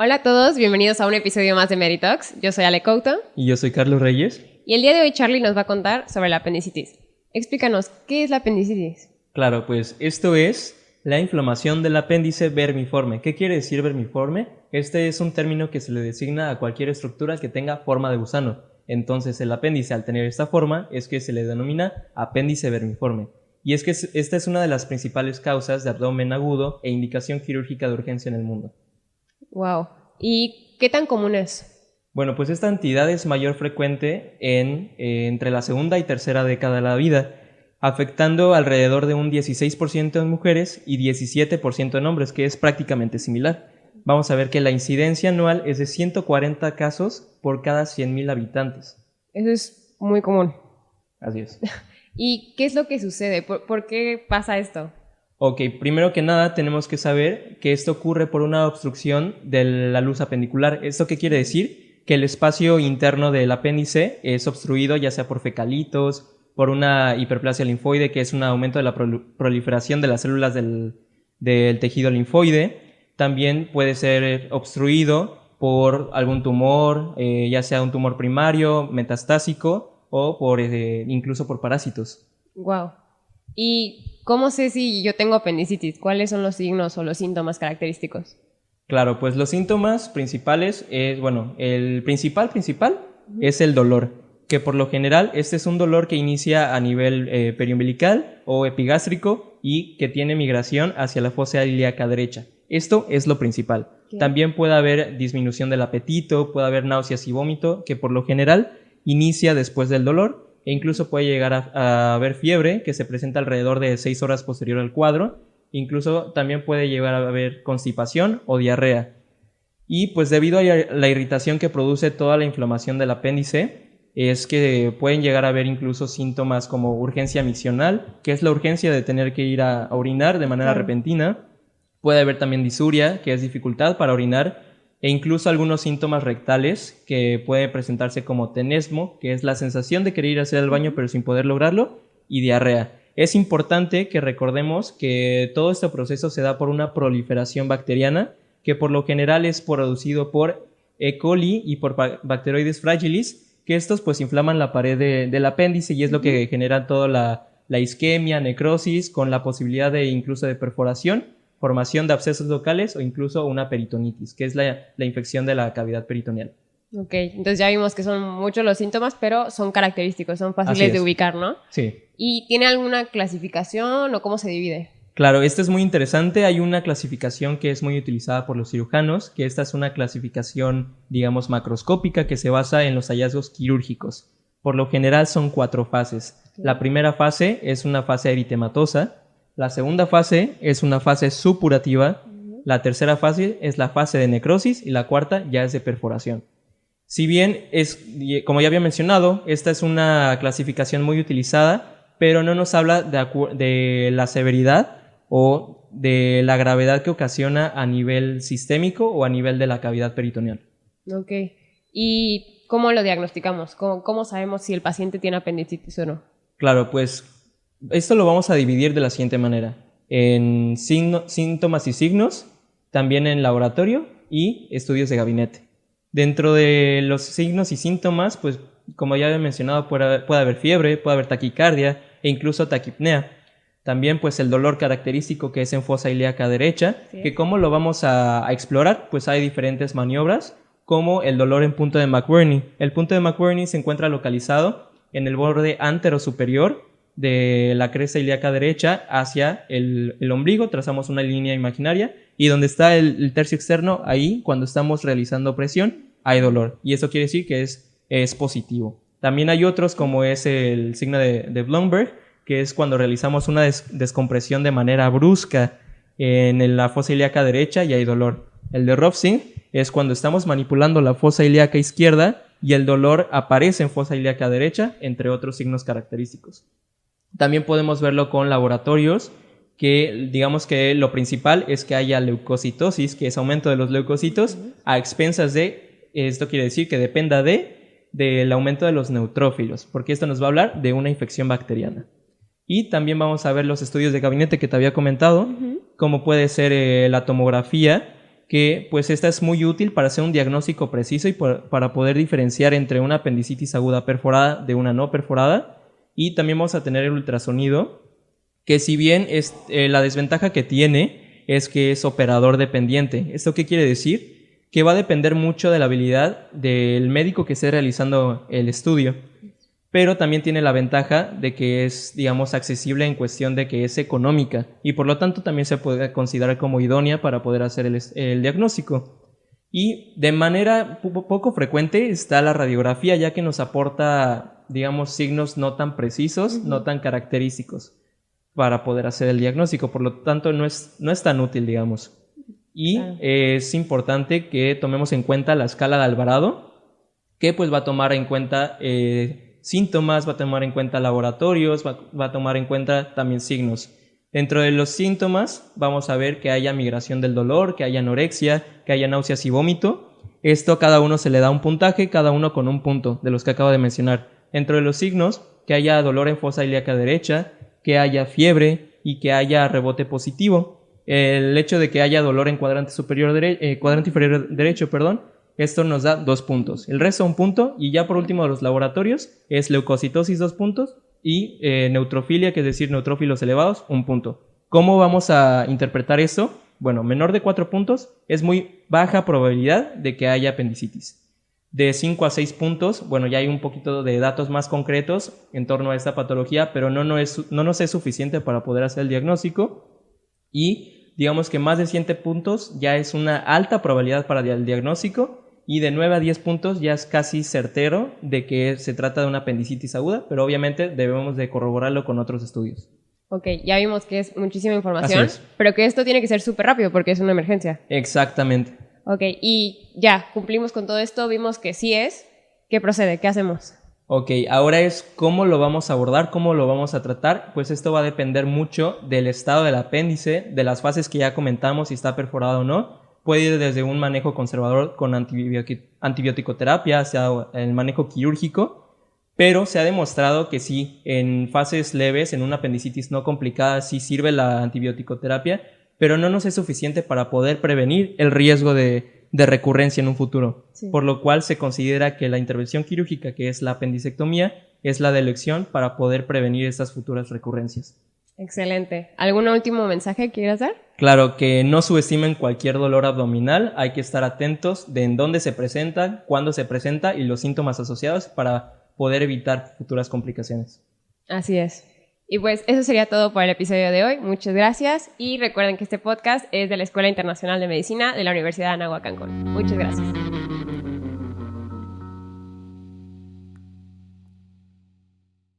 Hola a todos, bienvenidos a un episodio más de Meritox. Yo soy Ale Couto. Y yo soy Carlos Reyes. Y el día de hoy Charlie nos va a contar sobre la apendicitis. Explícanos, ¿qué es la apendicitis? Claro, pues esto es la inflamación del apéndice vermiforme. ¿Qué quiere decir vermiforme? Este es un término que se le designa a cualquier estructura que tenga forma de gusano. Entonces el apéndice, al tener esta forma, es que se le denomina apéndice vermiforme. Y es que esta es una de las principales causas de abdomen agudo e indicación quirúrgica de urgencia en el mundo. Wow. ¿Y qué tan común es? Bueno, pues esta entidad es mayor frecuente entre la segunda y tercera década de la vida, afectando alrededor de un 16% en mujeres y 17% en hombres, que es prácticamente similar. Vamos a ver que la incidencia anual es de 140 casos por cada 100,000 habitantes. Eso es muy común. Así es. ¿Y qué es lo que sucede? ¿Por qué pasa esto? Ok, primero que nada tenemos que saber que esto ocurre por una obstrucción de la luz apendicular. ¿Esto qué quiere decir? Que el espacio interno del apéndice es obstruido ya sea por fecalitos, por una hiperplasia linfoide, que es un aumento de la proliferación de las células del tejido linfoide. También puede ser obstruido por algún tumor, ya sea un tumor primario, metastásico o incluso por parásitos. Wow. ¿Y cómo sé si yo tengo apendicitis? ¿Cuáles son los signos o los síntomas característicos? Claro, pues los síntomas principales es, bueno, el principal es el dolor, que por lo general este es un dolor que inicia a nivel periumbilical o epigástrico y que tiene migración hacia la fosa ilíaca derecha. Esto es lo principal. ¿Qué? También puede haber disminución del apetito, puede haber náuseas y vómito, que por lo general inicia después del dolor, e incluso puede llegar a haber fiebre, que se presenta alrededor de 6 horas posterior al cuadro. Incluso también puede llegar a haber constipación o diarrea. Y pues debido a la irritación que produce toda la inflamación del apéndice, es que pueden llegar a haber incluso síntomas como urgencia miccional, que es la urgencia de tener que ir a orinar de manera repentina. Puede haber también disuria, que es dificultad para orinar, e incluso algunos síntomas rectales que puede presentarse como tenesmo, que es la sensación de querer ir a hacer el baño pero sin poder lograrlo, y diarrea. Es importante que recordemos que todo este proceso se da por una proliferación bacteriana, que por lo general es producido por E. coli y por Bacteroides fragilis, que estos pues inflaman la pared del apéndice y es lo que genera toda la isquemia, necrosis, con la posibilidad de incluso de perforación, formación de abscesos locales o incluso una peritonitis, que es la infección de la cavidad peritoneal. Ok, entonces ya vimos que son muchos los síntomas, pero son característicos, son fáciles de ubicar, ¿no? Sí. ¿Y tiene alguna clasificación o cómo se divide? Claro, esto es muy interesante. Hay una clasificación que es muy utilizada por los cirujanos, que esta es una clasificación, digamos, macroscópica que se basa en los hallazgos quirúrgicos. Por lo general son 4 fases. Okay. La primera fase es una fase eritematosa, la segunda fase es una fase supurativa, la tercera fase es la fase de necrosis y la cuarta ya es de perforación. Si bien es, como ya había mencionado, esta es una clasificación muy utilizada, pero no nos habla de la severidad o de la gravedad que ocasiona a nivel sistémico o a nivel de la cavidad peritoneal. Ok. ¿Y cómo lo diagnosticamos? ¿Cómo sabemos si el paciente tiene apendicitis o no? Claro, pues esto lo vamos a dividir de la siguiente manera. En síntomas y signos, también en laboratorio y estudios de gabinete. Dentro de los signos y síntomas, pues como ya he mencionado, puede haber fiebre, puede haber taquicardia e incluso taquipnea. También pues el dolor característico que es en fosa ilíaca derecha, sí. Que cómo lo vamos a explorar, pues hay diferentes maniobras, como el dolor en punto de McBurney. El punto de McBurney se encuentra localizado en el borde anterosuperior de la cresta ilíaca derecha hacia el ombligo, trazamos una línea imaginaria y donde está el tercio externo, ahí cuando estamos realizando presión hay dolor y eso quiere decir que es positivo. También hay otros como es el signo de Blumberg, que es cuando realizamos una descompresión de manera brusca en la fosa ilíaca derecha y hay dolor. El de Rovsing es cuando estamos manipulando la fosa ilíaca izquierda y el dolor aparece en fosa ilíaca derecha, entre otros signos característicos. También podemos verlo con laboratorios, que digamos que lo principal es que haya leucocitosis, que es aumento de los leucocitos, a expensas de, esto quiere decir que dependa del aumento de los neutrófilos, porque esto nos va a hablar de una infección bacteriana. Y también vamos a ver los estudios de gabinete que te había comentado, como puede ser la tomografía, que pues esta es muy útil para hacer un diagnóstico preciso y para poder diferenciar entre una apendicitis aguda perforada de una no perforada. Y también vamos a tener el ultrasonido, que si bien la desventaja que tiene es que es operador dependiente. ¿Esto qué quiere decir? Que va a depender mucho de la habilidad del médico que esté realizando el estudio, pero también tiene la ventaja de que es, digamos, accesible en cuestión de que es económica y por lo tanto también se puede considerar como idónea para poder hacer el diagnóstico. Y de manera poco frecuente está la radiografía, ya que nos aporta, digamos, signos no tan precisos, no tan característicos para poder hacer el diagnóstico, por lo tanto no es tan útil, digamos. Y es importante que tomemos en cuenta la escala de Alvarado, que pues va a tomar en cuenta síntomas, va a tomar en cuenta laboratorios, va a tomar en cuenta también signos. Dentro de los síntomas vamos a ver que haya migración del dolor, que haya anorexia, que haya náuseas y vómito. Esto a cada uno se le da un puntaje, cada uno con un punto de los que acabo de mencionar. Dentro de los signos, que haya dolor en fosa ilíaca derecha, que haya fiebre y que haya rebote positivo. El hecho de que haya dolor en cuadrante inferior derecho, esto nos da 2 puntos. El resto 1 punto, y ya por último de los laboratorios es leucocitosis 2 puntos y neutrofilia, que es decir, neutrófilos elevados, 1 punto. ¿Cómo vamos a interpretar esto? Bueno, menor de 4 puntos es muy baja probabilidad de que haya apendicitis. De 5 a 6 puntos, bueno, ya hay un poquito de datos más concretos en torno a esta patología, pero no nos es suficiente para poder hacer el diagnóstico. Y digamos que más de 7 puntos ya es una alta probabilidad para el diagnóstico, y de 9 a 10 puntos ya es casi certero de que se trata de una apendicitis aguda, pero obviamente debemos de corroborarlo con otros estudios. Ok, ya vimos que es muchísima información, pero que esto tiene que ser súper rápido porque es una emergencia. Exactamente. Ok, y ya, cumplimos con todo esto, vimos que sí es. ¿Qué procede? ¿Qué hacemos? Ok, ahora es cómo lo vamos a abordar, cómo lo vamos a tratar. Pues esto va a depender mucho del estado del apéndice, de las fases que ya comentamos, si está perforado o no. Puede ir desde un manejo conservador con antibiótico-terapia hacia el manejo quirúrgico, pero se ha demostrado que sí, en fases leves, en una apendicitis no complicada, sí sirve la antibiótico-terapia, pero no nos es suficiente para poder prevenir el riesgo de recurrencia en un futuro, por lo cual se considera que la intervención quirúrgica, que es la apendicectomía, es la de elección para poder prevenir estas futuras recurrencias. Excelente. ¿Algún último mensaje que quieras dar? Claro, que no subestimen cualquier dolor abdominal, hay que estar atentos de en dónde se presenta, cuándo se presenta y los síntomas asociados para poder evitar futuras complicaciones. Así es. Y pues eso sería todo por el episodio de hoy. Muchas gracias y recuerden que este podcast es de la Escuela Internacional de Medicina de la Universidad de Anáhuac, Cancún. Muchas gracias.